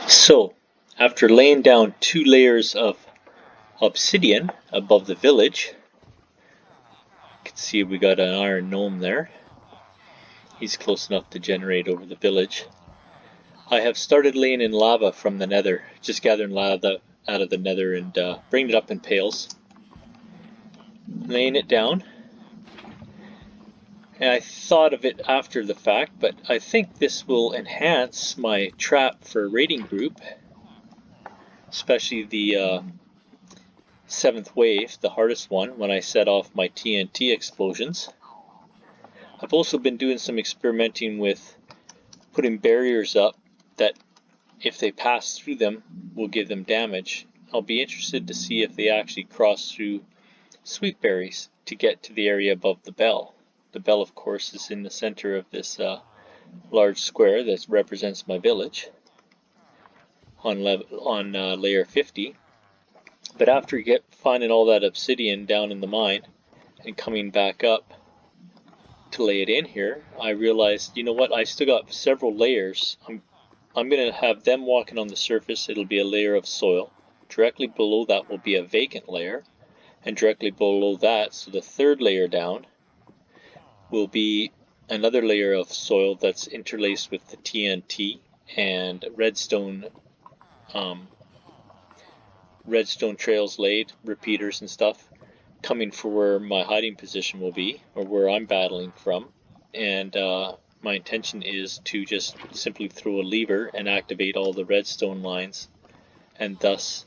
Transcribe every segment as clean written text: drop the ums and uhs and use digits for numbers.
So, after laying down 2 layers of obsidian above the village, you can see we got an iron gnome there. He's close enough to generate over the village. I have started laying in lava from the nether, just gathering lava out of the nether and bringing it up in pails. Laying it down. And I thought of it after the fact, but I think this will enhance my trap for a raiding group, especially the 7th wave, the hardest one, when I set off my TNT explosions. I've also been doing some experimenting with putting barriers up that, if they pass through them, will give them damage. I'll be interested to see if they actually cross through sweet berries to get to the area above the bell. The bell, of course, is in the center of this large square that represents my village on layer 50. But after finding all that obsidian down in the mine and coming back up to lay it in here, I realized, you know what, I still got several layers. I'm going to have them walking on the surface. It'll be a layer of soil. Directly below that will be a vacant layer, and directly below that, so the 3rd layer down, will be another layer of soil that's interlaced with the TNT and redstone trails laid, repeaters and stuff, coming for where my hiding position will be, or where I'm battling from. And my intention is to just simply throw a lever and activate all the redstone lines, and thus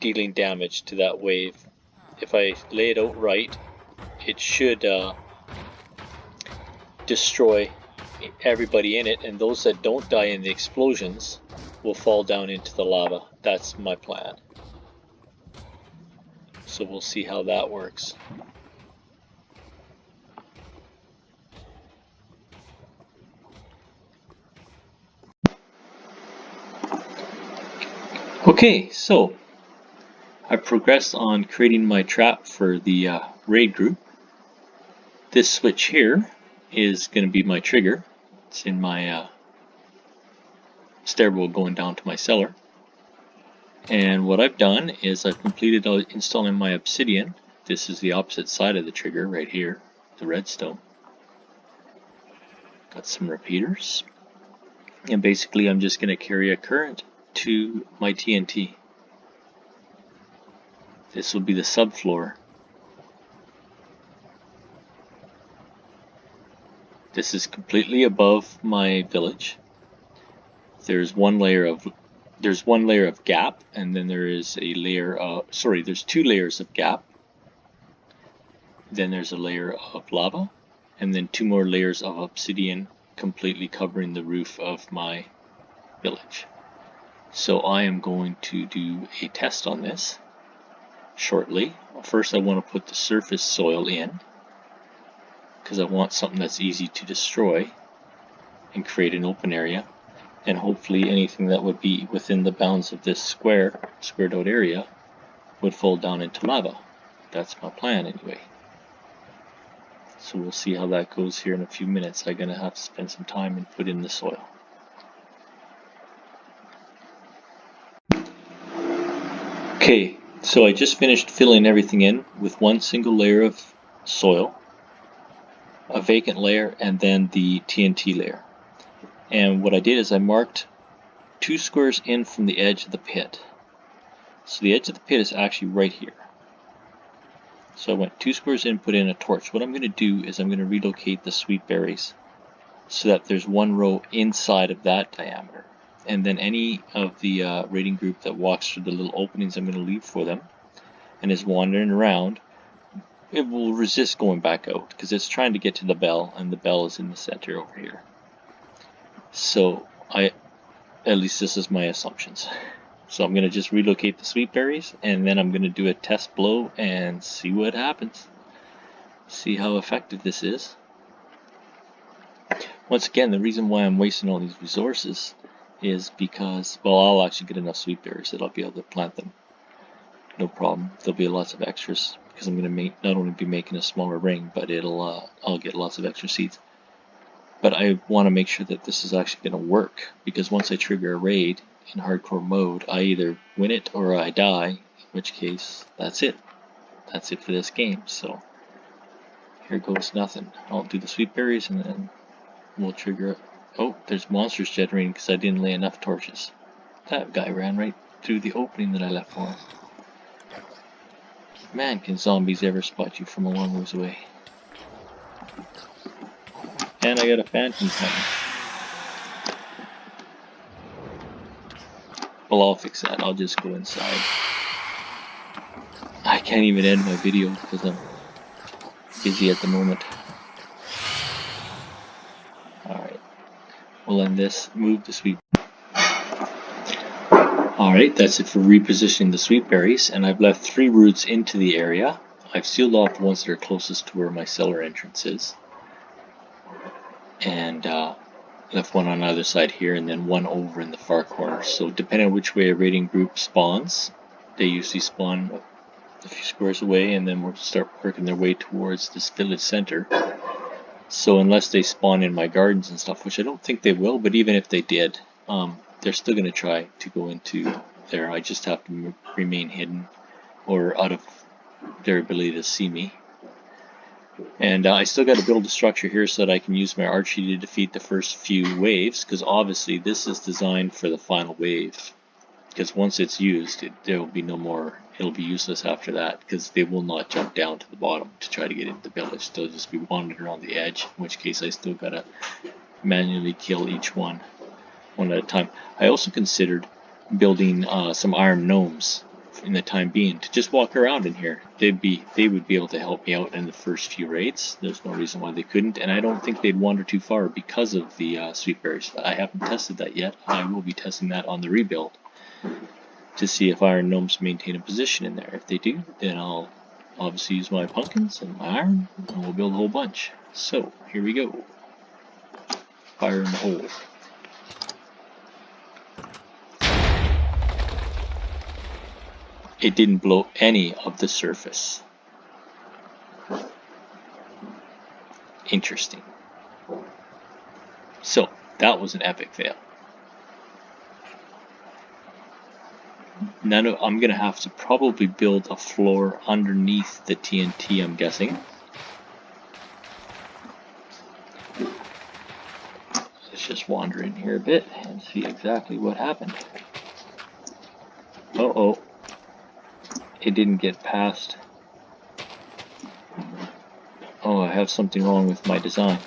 dealing damage to that wave. If I lay it out right, it should destroy everybody in it, and those that don't die in the explosions will fall down into the lava. That's my plan. So we'll see how that works. Okay, so I've progressed on creating my trap for the raid group. This switch here is going to be my trigger. It's in my stairwell going down to my cellar. And what I've done is I've completed installing my obsidian. This is the opposite side of the trigger right here, the redstone. Got some repeaters. And basically I'm just going to carry a current to my TNT. This will be the subfloor. This is completely above my village. There's one layer of gap, and then there is a layer of, there's 2 layers of gap. Then there's a layer of lava, and then 2 more layers of obsidian completely covering the roof of my village. So I am going to do a test on this shortly. First I want to put the surface soil in, because I want something that's easy to destroy and create an open area, and hopefully anything that would be within the bounds of this squared out area would fall down into lava. That's my plan anyway. So we'll see how that goes here in a few minutes. I'm going to have to spend some time and put in the soil. Okay, so I just finished filling everything in with one single layer of soil, a vacant layer, and then the TNT layer. And what I did is I marked 2 squares in from the edge of the pit. So the edge of the pit is actually right here. So I went 2 squares in, put in a torch. What I'm going to do is I'm going to relocate the sweet berries so that there's 1 row inside of that diameter. And then any of the raiding group that walks through the little openings I'm going to leave for them and is wandering around, it will resist going back out because it's trying to get to the bell, and the bell is in the center over here. So at least this is my assumptions. So I'm going to just relocate the sweet berries, and then I'm going to do a test blow and see what happens. See how effective this is. Once again, the reason why I'm wasting all these resources is because, well, I'll actually get enough sweet berries that I'll be able to plant them. No problem. There'll be lots of extras because I'm going to not only be making a smaller ring, but I'll get lots of extra seeds. But I want to make sure that this is actually going to work, because once I trigger a raid in hardcore mode, I either win it or I die, in which case that's it. That's it for this game. So here goes nothing. I'll do the sweet berries and then we'll trigger it. Oh, there's monsters generating because I didn't lay enough torches. That guy ran right through the opening that I left for him. Man, can zombies ever spot you from a long ways away. And I got a phantom coming. Well, I'll fix that. I'll just go inside. I can't even end my video because I'm busy at the moment. Alright. We'll end this. Move the sweet. Alright, that's it for repositioning the sweet berries. And I've left 3 routes into the area. I've sealed off the ones that are closest to where my cellar entrance is. And left one on either side here, and then one over in the far corner. So depending on which way a raiding group spawns, they usually spawn a few squares away, and then we'll start working their way towards this village center. So unless they spawn in my gardens and stuff, which I don't think they will, but even if they did, they're still going to try to go into there. I just have to remain hidden or out of their ability to see me. And I still got to build a structure here so that I can use my archery to defeat the first few waves, because obviously this is designed for the final wave. Because once it's used, there will be no more, it'll be useless after that, because they will not jump down to the bottom to try to get into the village. They'll just be wandering around the edge, in which case I still got to manually kill each one at a time. I also considered building some iron gnomes in the time being to just walk around in here. They would be able to help me out in the first few raids. There's no reason why they couldn't, and I don't think they'd wander too far because of the sweet berries. I haven't tested that yet. I will be testing that on the rebuild to see if iron gnomes maintain a position in there. If they do, then I'll obviously use my pumpkins and my iron, and we'll build a whole bunch. So here we go. Fire in the hole. It didn't blow any of the surface. Interesting. So, that was an epic fail. Now I'm going to have to probably build a floor underneath the TNT, I'm guessing. Let's just wander in here a bit and see exactly what happened. Uh-oh. It didn't get past. Oh, I have something wrong with my design.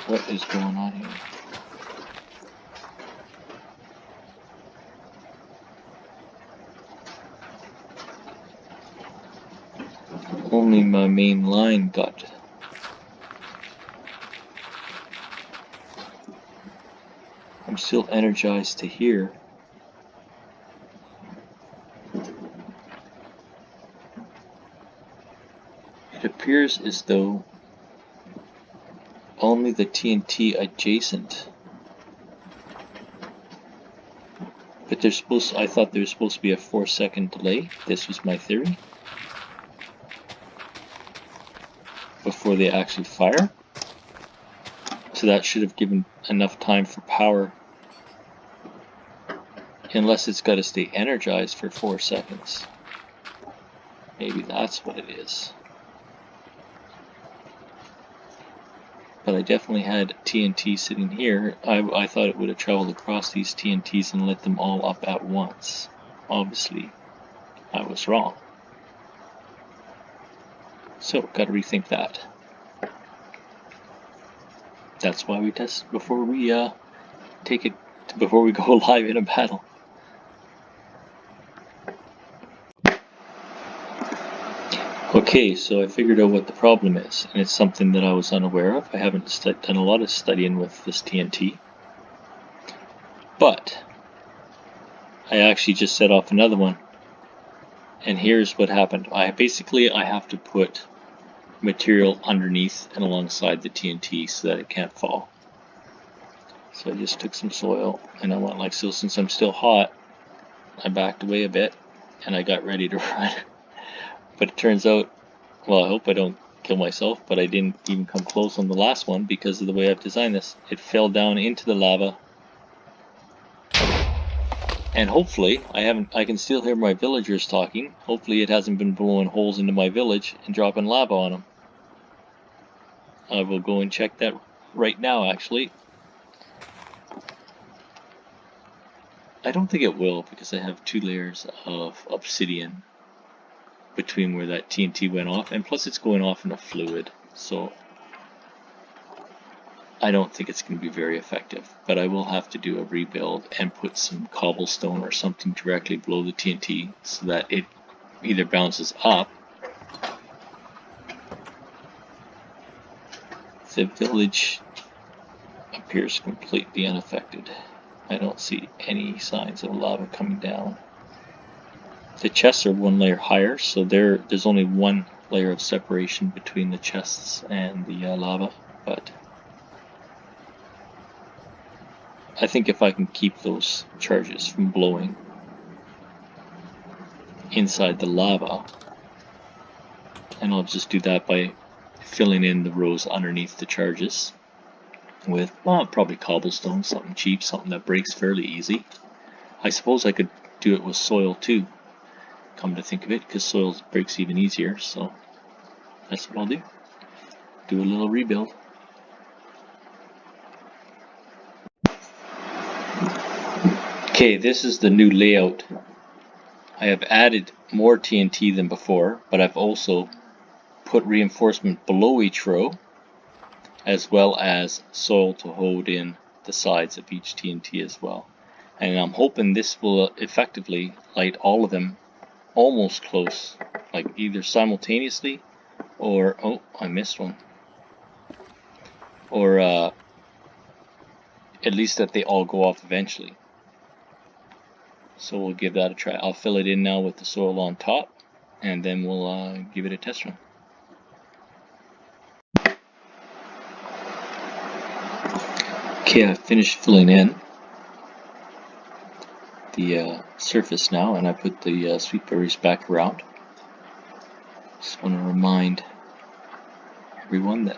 What is going on here? Only my main line got. I'm still energized to here. It appears as though only the TNT adjacent. But there's I thought there was supposed to be a 4-second delay. This was my theory. Before they actually fire. So that should have given enough time for power. Unless it's got to stay energized for 4 seconds. Maybe that's what it is. But I definitely had TNT sitting here. I thought it would have traveled across these TNTs and lit them all up at once. Obviously, I was wrong. So, got to rethink that. That's why we test before we before we go live in a battle. Okay, so I figured out what the problem is, and it's something that I was unaware of. I haven't done a lot of studying with this TNT, but I actually just set off another one, and here's what happened. I have to put material underneath and alongside the TNT so that it can't fall. So I just took some soil, and I went like so. Since I'm still hot, I backed away a bit, and I got ready to run. But it turns out, well, I hope I don't kill myself, but I didn't even come close on the last one because of the way I've designed this. It fell down into the lava. And hopefully, I can still hear my villagers talking. Hopefully it hasn't been blowing holes into my village and dropping lava on them. I will go and check that right now, actually. I don't think it will because I have 2 layers of obsidian between where that TNT went off, and plus it's going off in a fluid, so I don't think it's going to be very effective. But I will have to do a rebuild and put some cobblestone or something directly below the TNT so that it either bounces up. The village appears completely unaffected. I don't see any signs of lava coming down. The chests are 1 layer higher, so there's only 1 layer of separation between the chests and the lava, but I think if I can keep those charges from blowing inside the lava, and I'll just do that by filling in the rows underneath the charges with, well, probably cobblestone, something cheap, something that breaks fairly easy. I suppose I could do it with soil too, come to think of it, because soil breaks even easier, so that's what I'll do. Do a little rebuild. Okay, this is the new layout. I have added more TNT than before, but I've also put reinforcement below each row, as well as soil to hold in the sides of each TNT as well. And I'm hoping this will effectively light all of them almost close, like either simultaneously or, oh, I missed one, or at least that they all go off eventually. So we'll give that a try. I'll fill it in now with the soil on top, and then we'll give it a test run. Okay, I've finished filling in the surface now, and I put the sweet berries back around. Just want to remind everyone that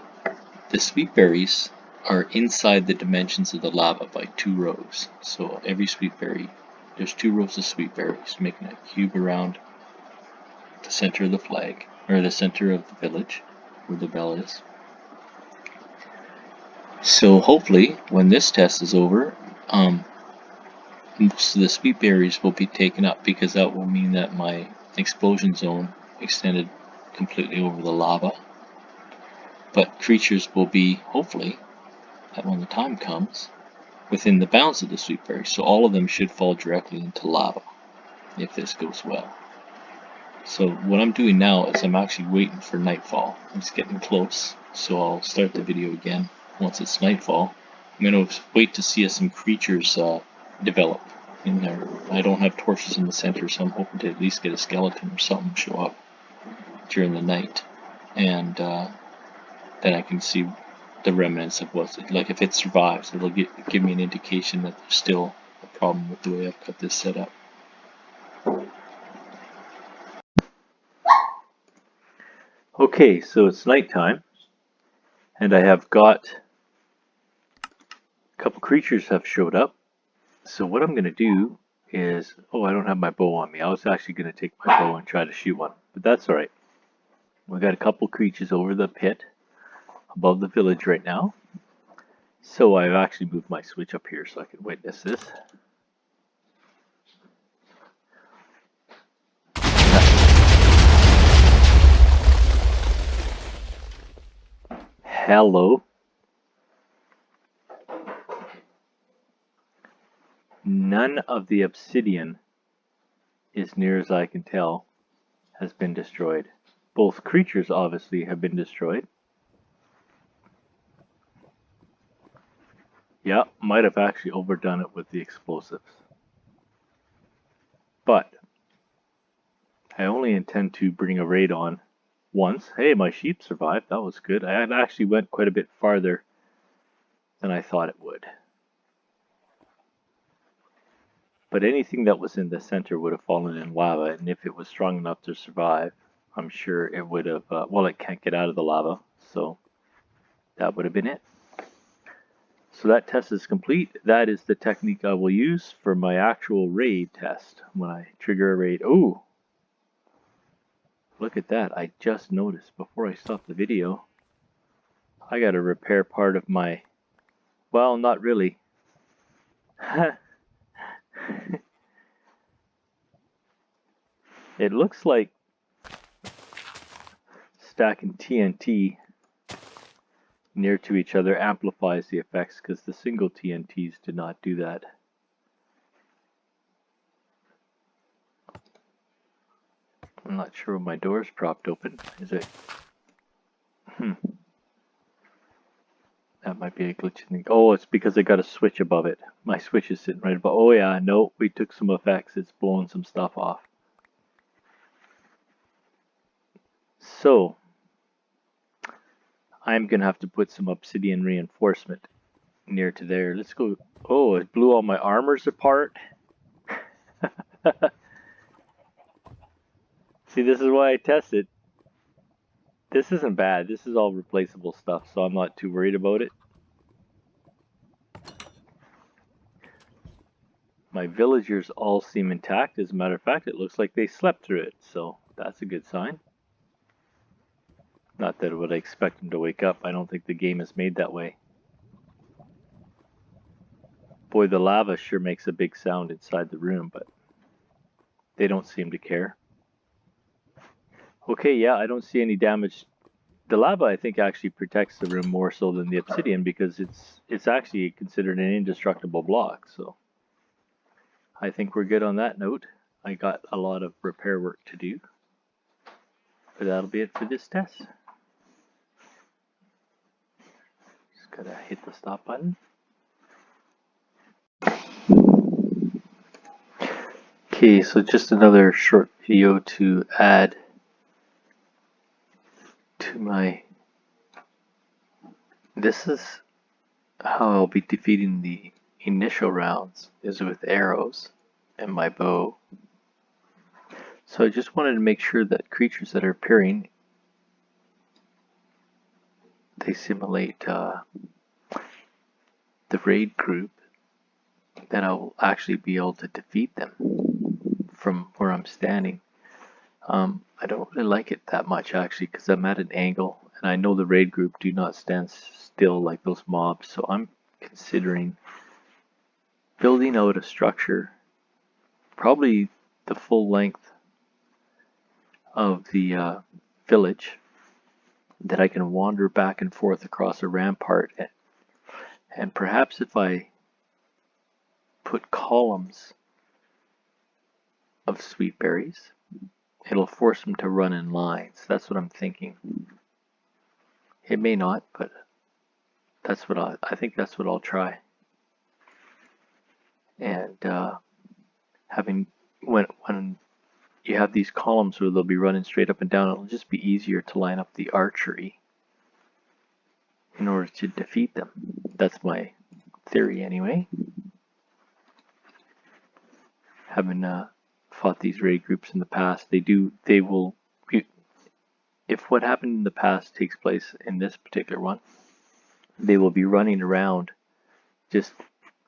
the sweet berries are inside the dimensions of the lava by 2 rows. So every sweet berry, there's 2 rows of sweet berries, making a cube around the center of the flag, or the center of the village, where the bell is. So hopefully, when this test is over, most of the sweet berries will be taken up, because that will mean that my explosion zone extended completely over the lava. But creatures will be, hopefully, when the time comes, within the bounds of the sweet berry. So all of them should fall directly into lava, if this goes well. So what I'm doing now is I'm actually waiting for nightfall. It's getting close, so I'll start the video again once it's nightfall. I'm going to wait to see some creatures develop in there. I don't have torches in the center, so I'm hoping to at least get a skeleton or something show up during the night, and then I can see the remnants of what's, like, if it survives, it'll give me an indication that there's still a problem with the way I've got this set up. Okay, so it's nighttime, and I have got a couple creatures have showed up. So what I'm going to do is, oh, I don't have my bow on me. I was actually going to take my bow and try to shoot one, but that's all right. We've got a couple creatures over the pit above the village right now. So I've actually moved my switch up here so I can witness this. Hello. None of the obsidian, as near as I can tell, has been destroyed. Both creatures obviously have been destroyed. Yeah, might have actually overdone it with the explosives. But I only intend to bring a raid on once. Hey, my sheep survived. That was good. I actually went quite a bit farther than I thought it would. But anything that was in the center would have fallen in lava, and if it was strong enough to survive, I'm sure it would have, well, it can't get out of the lava, so that would have been it. So that test is complete. That is the technique I will use for my actual raid test when I trigger a raid. Oh, look at that. I just noticed before I stopped the video, I got to repair part of my, well, not really. It looks like stacking TNT near to each other amplifies the effects, because the single TNTs did not do that. I'm not sure when my door's propped open. Is it? That might be a glitch in the... Oh, it's because I got a switch above it. My switch is sitting right above... Oh yeah, no, we took some effects. It's blowing some stuff off. So, I'm going to have to put some obsidian reinforcement near to there. Let's go... Oh, it blew all my armors apart. See, this is why I tested. This isn't bad. This is all replaceable stuff, so I'm not too worried about it. My villagers all seem intact. As a matter of fact, it looks like they slept through it, so that's a good sign. Not that I would expect them to wake up. I don't think the game is made that way. Boy, the lava sure makes a big sound inside the room, but they don't seem to care. Okay, yeah, I don't see any damage. The lava, I think, actually protects the room more so than the obsidian, because it's actually considered an indestructible block, so I think we're good on that note. I got a lot of repair work to do, but that'll be it for this test. Just gotta hit the stop button. Okay, so just another short video to add to my... This is how I'll be defeating the initial rounds, is with arrows and my bow. So I just wanted to make sure that creatures that are appearing, they simulate the raid group, then I will actually be able to defeat them from where I'm standing. I don't really like it that much actually, because I'm at an angle and I know the raid group do not stand still like those mobs, so I'm considering building out a structure, probably the full length of the village, that I can wander back and forth across a rampart, and perhaps if I put columns of sweet berries, it'll force them to run in lines. That's what I'm thinking. It may not, but that's what I think that's what I'll try. And when you have these columns where they'll be running straight up and down, it'll just be easier to line up the archery in order to defeat them. That's my theory anyway. Having fought these raid groups in the past, they will, if what happened in the past takes place in this particular one, they will be running around just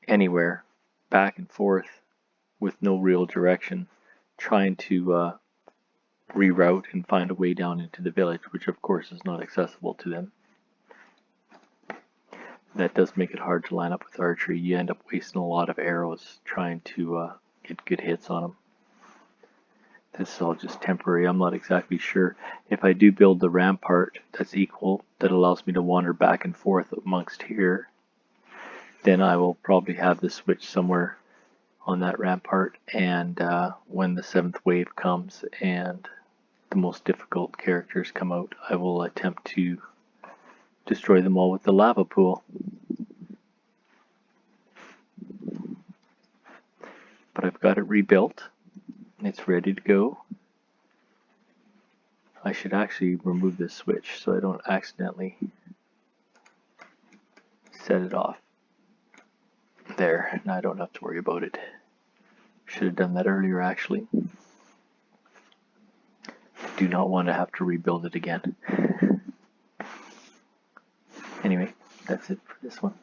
anywhere, back and forth, with no real direction, trying to reroute and find a way down into the village, which of course is not accessible to them. That does make it hard to line up with archery. You end up wasting a lot of arrows trying to get good hits on them. This is all just temporary. I'm not exactly sure. If I do build the rampart that's equal, that allows me to wander back and forth amongst here, then I will probably have the switch somewhere on that rampart, and when the 7th wave comes and the most difficult characters come out, I will attempt to destroy them all with the lava pool. But I've got it rebuilt. It's ready to go. I should actually remove this switch so I don't accidentally set it off. There, now I don't have to worry about it. Should have done that earlier actually. do not want to have to rebuild it again. Anyway, that's it for this one.